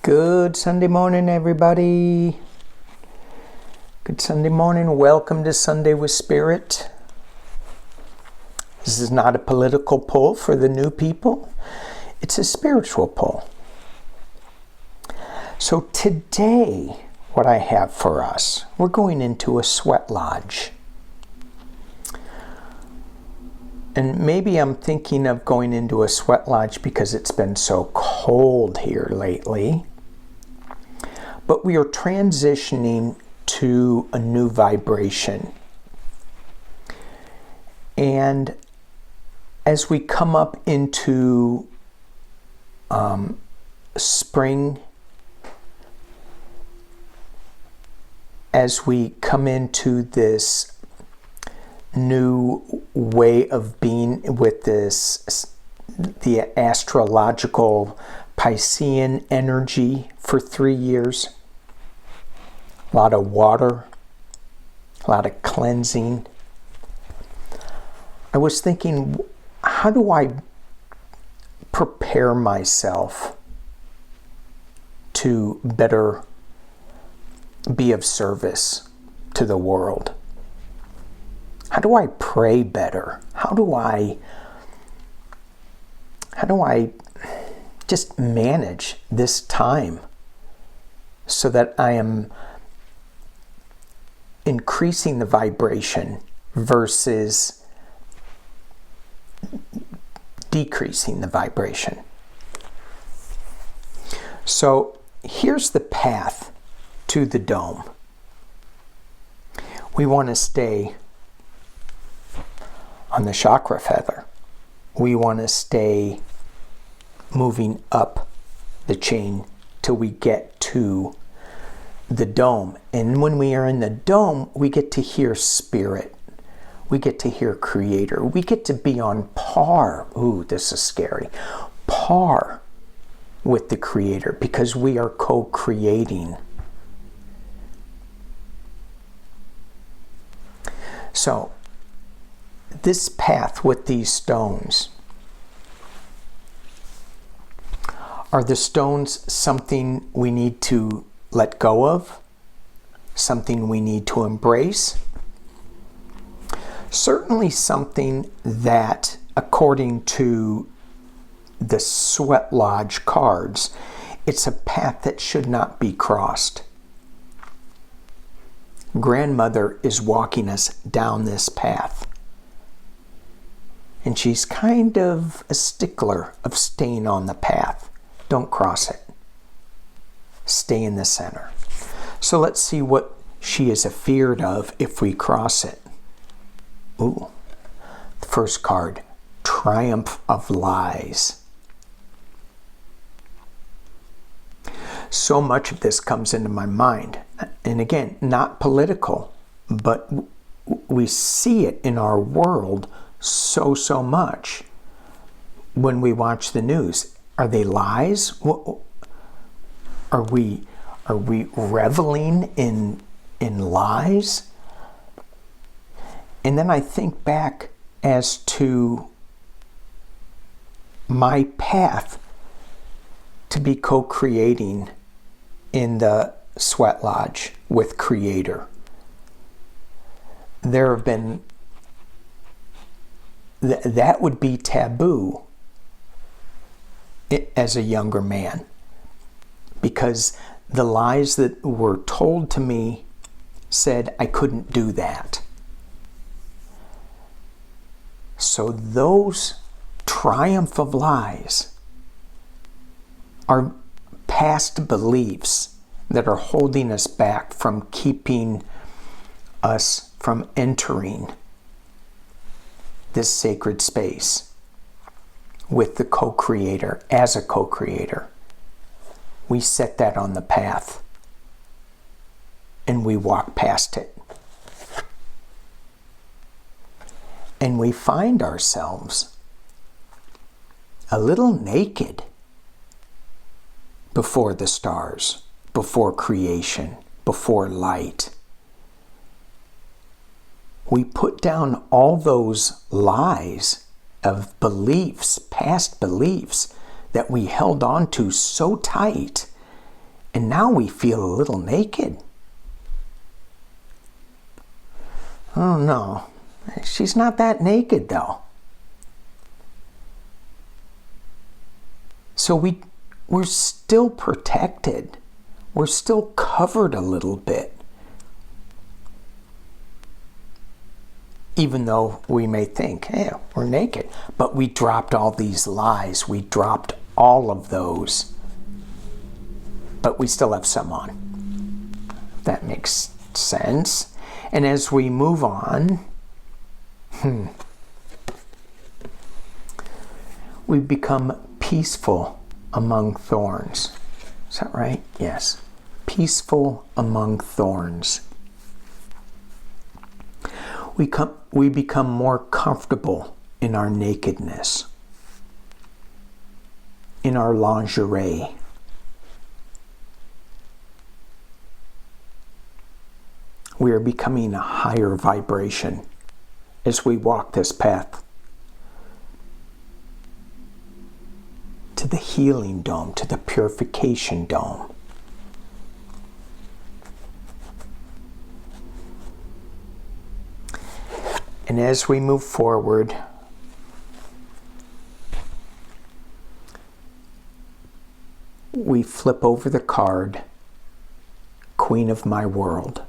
Good Sunday morning, everybody. Good Sunday morning. Welcome to Sunday with Spirit. This is not a political poll for the new people. It's a spiritual poll. So today, what I have for us, we're going into a sweat lodge. And maybe I'm thinking of going into a sweat lodge because it's been so cold here lately. But we are transitioning to a new vibration. And as we come up into spring, as we come into this new way of being with the astrological Piscean energy for 3 years. A lot of water, a lot of cleansing. I was thinking, how do I prepare myself to better be of service to the world? How do I pray better? How do I just manage this time so that I am increasing the vibration versus decreasing the vibration? So here's the path to the dome. We want to stay on the chakra feather. We want to stay moving up the chain till we get to the dome. And when we are in the dome, we get to hear spirit. We get to hear creator. We get to be on par. Ooh, this is scary. Par with the creator because we are co-creating. So, this path with these stones, are the stones something we need to let go of? Something we need to embrace? Certainly something that, according to the Sweat Lodge cards, it's a path that should not be crossed. Grandmother is walking us down this path. And she's kind of a stickler of staying on the path. Don't cross it. Stay in the center. So let's see what she is afeared of if we cross it. Ooh. The first card, Triumph of Lies. So much of this comes into my mind. And again, not political, but we see it in our world so much when we watch the news. Are they lies? Are we reveling in lies? And then I think back as to my path to be co-creating in the Sweat Lodge with Creator. There have been that would be taboo as a younger man, because the lies that were told to me said I couldn't do that. So those triumph of lies are past beliefs that are holding us back from keeping us from entering this sacred space with the co-creator as a co-creator. We set that on the path and we walk past it. And we find ourselves a little naked before the stars, before creation, before light. We put down all those lies of beliefs, past beliefs that we held on to so tight, And now we feel a little naked. Oh no, she's not that naked though. So we're still protected. We're still covered a little bit. Even though we may think, hey, we're naked. But we dropped all these lies. We dropped all of those. But we still have some on. That makes sense. And as we move on, we become peaceful among thorns. Is that right? Yes. Peaceful among thorns. We become more comfortable in our nakedness, in our lingerie. We are becoming a higher vibration as we walk this path to the healing dome, to the purification dome. And as we move forward, we flip over the card, Queen of My World.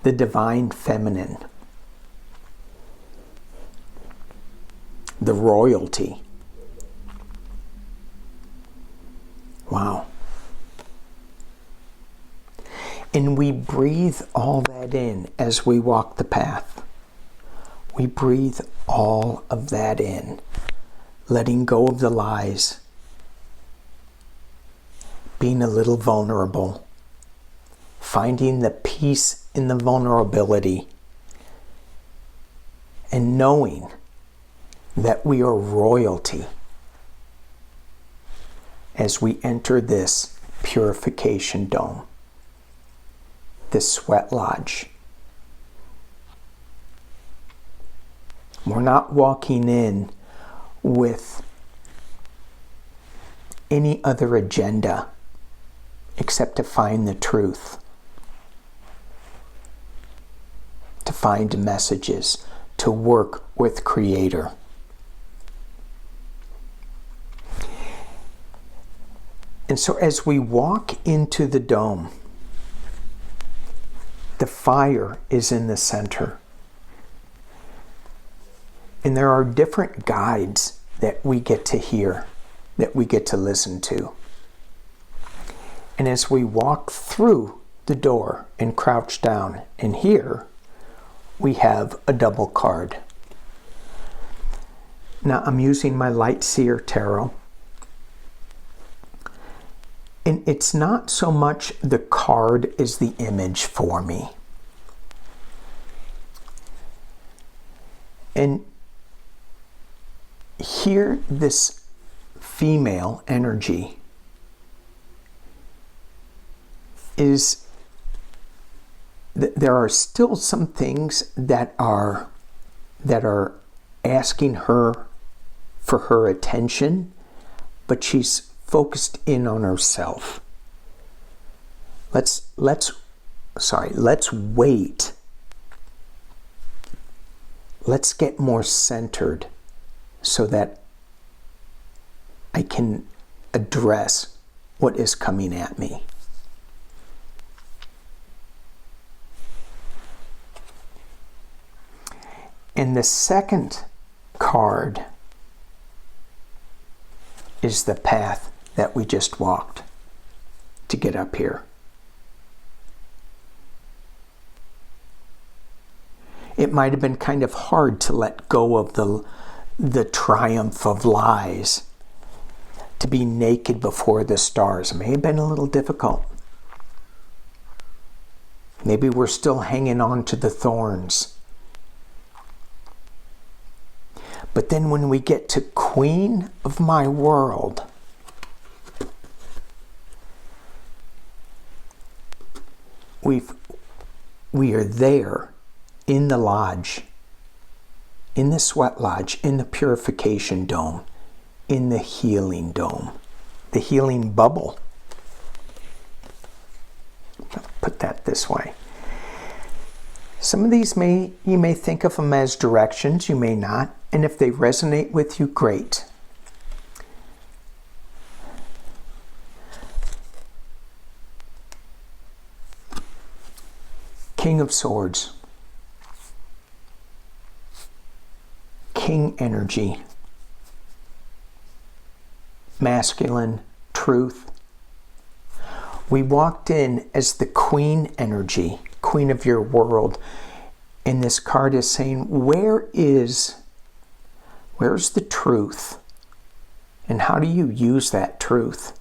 The Divine Feminine. The Royalty. Wow. And we breathe all that in as we walk the path. We breathe all of that in, letting go of the lies, being a little vulnerable, finding the peace in the vulnerability, and knowing that we are royalty as we enter this purification dome, this sweat lodge. We're not walking in with any other agenda except to find the truth, to find messages, to work with Creator. And so as we walk into the dome, the fire is in the center. And there are different guides that we get to hear, that we get to listen to. And as we walk through the door and crouch down, and here we have a double card. Now I'm using my Light Seer Tarot. And it's not so much the card as the image for me. And here, this female energy is, there are still some things that are asking her for her attention, but she's focused in on herself. Let's wait. Let's get more centered so that I can address what is coming at me. And the second card is the path that we just walked to get up here. It might have been kind of hard to let go of the triumph of lies, to be naked before the stars. It may have been a little difficult. Maybe we're still hanging on to the thorns. But then when we get to Queen of My World, we are there in the lodge, in the sweat lodge, in the purification dome, in the healing dome. the healing bubble. Put that this way. Some of these you may think of them as directions, you may not, and if they resonate with you, great. King of Swords. King energy. Masculine truth. We walked in as the queen energy, queen of your world, and this card is saying, where's the truth? And how do you use that truth?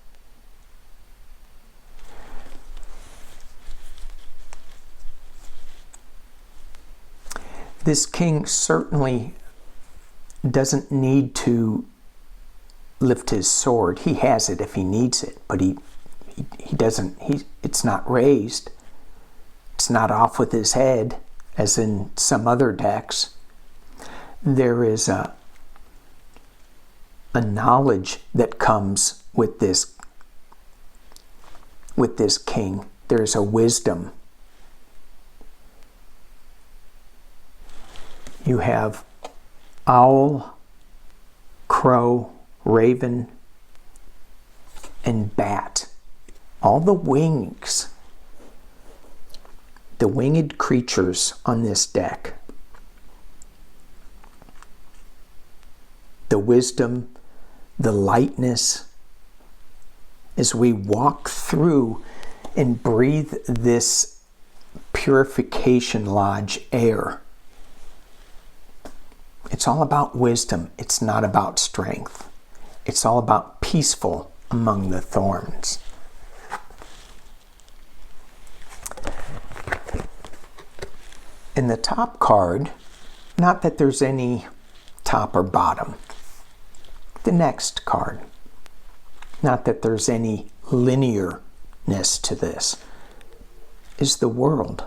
This king certainly doesn't need to lift his sword. He has it if he needs it, but he doesn't. It's not raised. It's not off with his head, as in some other decks. There is a knowledge that comes with this king. There's a wisdom. You have owl, crow, raven, and bat. All the wings, the winged creatures on this deck. The wisdom, the lightness, as we walk through and breathe this purification lodge air. It's all about wisdom. It's not about strength. It's all about peaceful among the thorns. In the top card, not that there's any top or bottom. The next card, not that there's any linearness to this, is the world.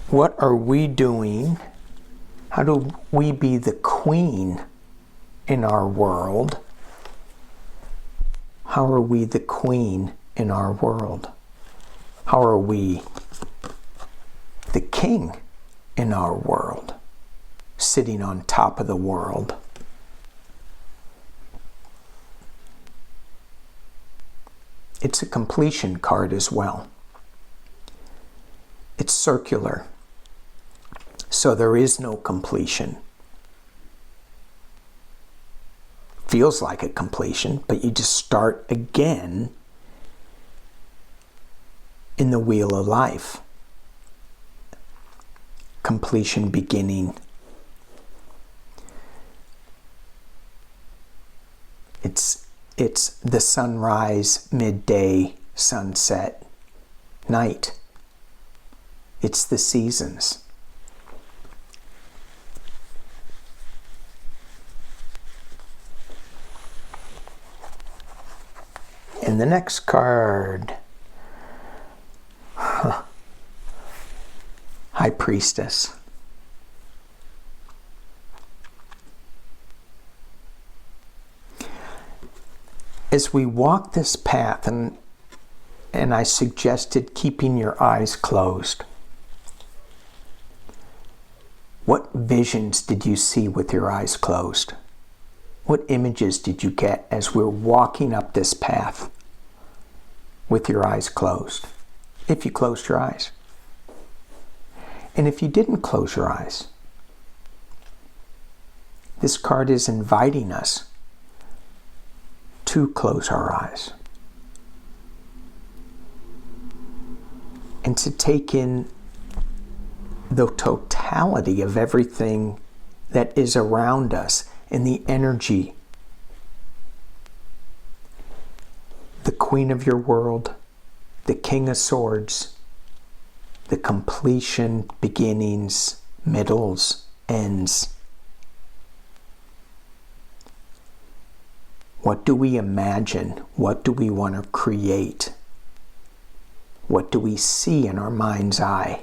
What are we doing? How do we be the queen in our world? How are we the queen in our world? How are we the king in our world, sitting on top of the world? It's a completion card as well. It's circular. So there is no completion. Feels like a completion, but you just start again in the wheel of life. Completion, beginning. It's the sunrise, midday, sunset, night. It's the seasons. And the next card, High Priestess. As we walk this path, and I suggested keeping your eyes closed, what visions did you see with your eyes closed? What images did you get as we're walking up this path with your eyes closed? If you closed your eyes. And if you didn't close your eyes, this card is inviting us to close our eyes and to take in the totality of everything that is around us and the energy. The queen of your world, the king of swords, the completion, beginnings, middles, ends. What do we imagine? What do we want to create? What do we see in our mind's eye?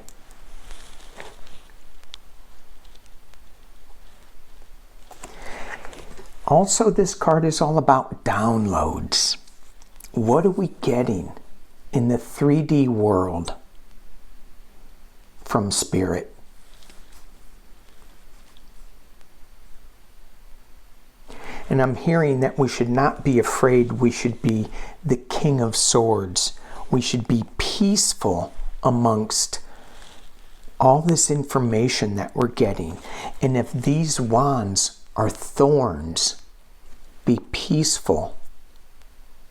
Also, this card is all about downloads. What are we getting in the 3D world from Spirit? And I'm hearing that we should not be afraid. We should be the King of Swords. We should be peaceful amongst all this information that we're getting. And if these wands are thorns, be peaceful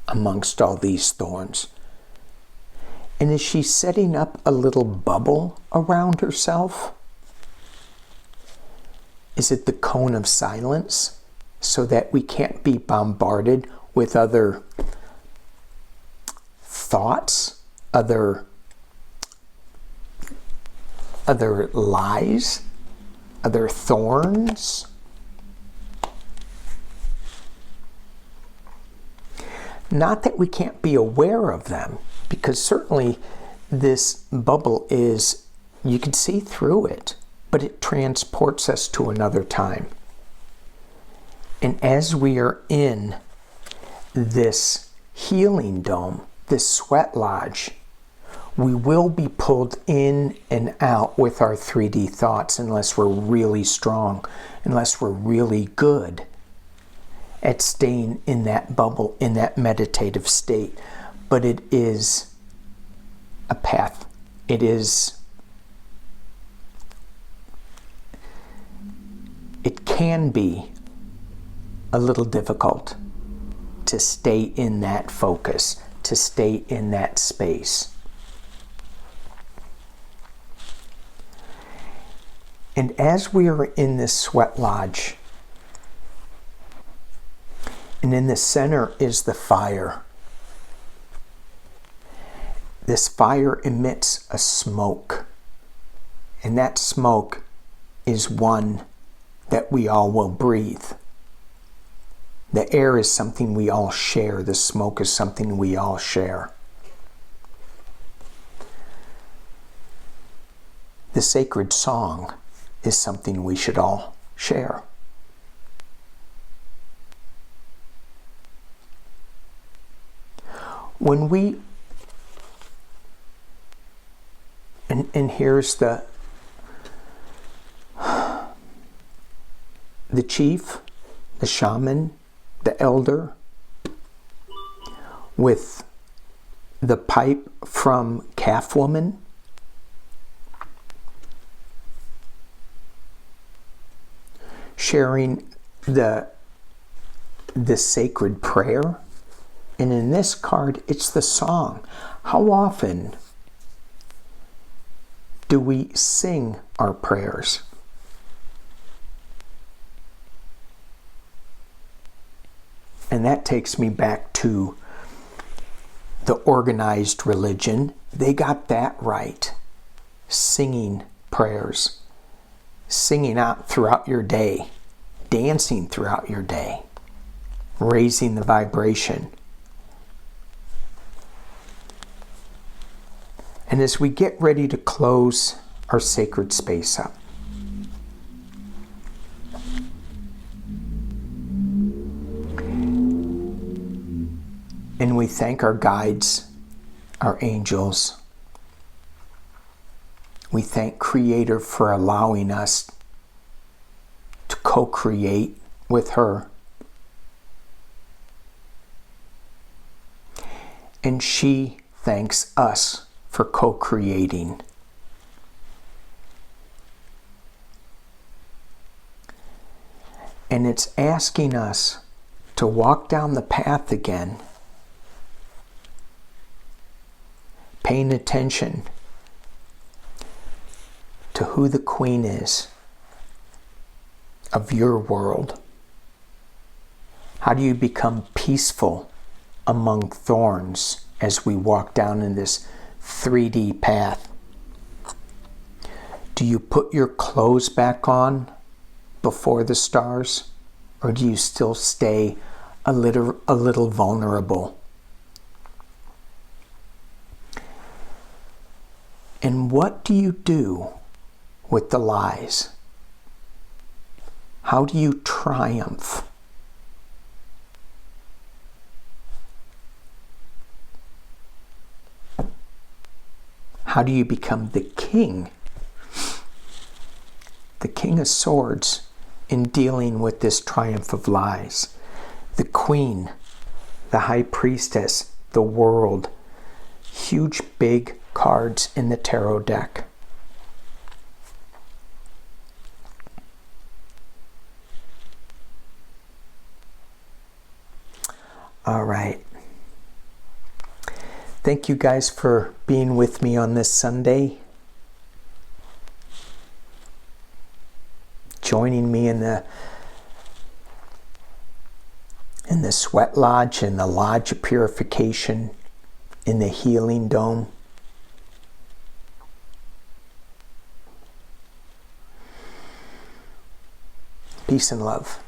amongst all these thorns. And is she setting up a little bubble around herself? Is it the cone of silence? So that we can't be bombarded with other thoughts, other lies, other thorns. Not that we can't be aware of them, because certainly this bubble is, you can see through it, but it transports us to another time. And as we are in this healing dome, this sweat lodge, we will be pulled in and out with our 3D thoughts unless we're really strong, unless we're really good at staying in that bubble, in that meditative state. But it is a path. It can be a little difficult to stay in that focus, to stay in that space. And as we are in this sweat lodge, and in the center is the fire. This fire emits a smoke, and that smoke is one that we all will breathe. The air is something we all share. The smoke is something we all share. The sacred song is something we should all share. When we, and here's the chief, the shaman, the elder, with the pipe from Calf Woman, sharing the sacred prayer. And in this card, it's the song. How often do we sing our prayers? And that takes me back to the organized religion. They got that right. Singing prayers. Singing out throughout your day. Dancing throughout your day. Raising the vibration. And as we get ready to close our sacred space up, and we thank our guides, our angels. We thank Creator for allowing us to co-create with her. And she thanks us for co-creating. And it's asking us to walk down the path again, paying attention to who the queen is of your world. How do you become peaceful among thorns as we walk down in this 3D path? Do you put your clothes back on before the stars, or do you still stay a little vulnerable? And what do you do with the lies? How do you triumph How do you become the king? The King of Swords in dealing with this triumph of lies. The Queen, the High Priestess, the World. Huge, big cards in the tarot deck. All right. Thank you guys for being with me on this Sunday. Joining me in the sweat lodge, in the lodge of purification, in the healing dome. Peace and love.